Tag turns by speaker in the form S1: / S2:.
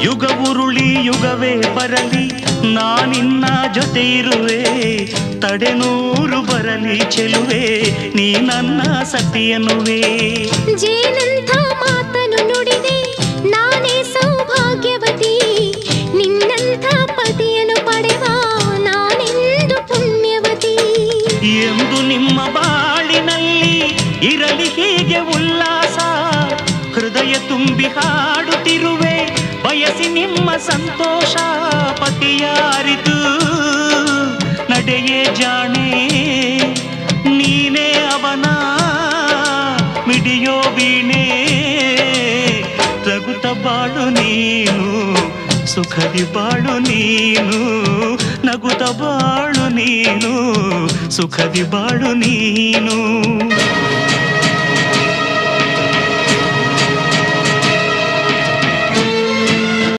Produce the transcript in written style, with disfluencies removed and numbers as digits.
S1: ಯುಗ ಉರುಳಿ ಯುಗವೇ ಬರಲಿ ನಾನಿನ್ನ ಜೊತೆ ಇರುವೆ, ತಡೆನೂರು ಬರಲಿ ಚೆಲುವೆ ನೀ ನನ್ನ ಸತಿಯನುವೆ.
S2: ಜೇನಂಥ ಮಾತನು ನುಡಿದೆ ನಾನೇ ಸೌಭಾಗ್ಯವತಿ, ನಿನ್ನಂಥ ಪತಿಯನ್ನು ಪಡೆವ ನಾನೆಂದು ಪುಣ್ಯವತಿ.
S1: ಎಂದು ನಿಮ್ಮ ಬಾಳಿನಲ್ಲಿ ಇರಲಿ ಹೀಗೆ ಉಲ್ಲಾಸ, ಹೃದಯ ತುಂಬಿ ಹಾಡುತ್ತಿರುವೆ ಬಯಸಿ ನಿಮ್ಮ ಸಂತೋಷ. ಪತಿಯ ಅರಿತು ನಡೆಯೇ ಜಾಣೆ, ನೀನೇ ಅವನ ಮಿಡಿಯೋ ವೀಣೆ. ರಘುತ ಬಾಳು ನೀನು, ಸುಖದಿ ಬಾಳು ನೀನು, ನಗುತ್ತ ಬಾಳು ನೀನು, ಸುಖದಿ ಬಾಳು ನೀನು.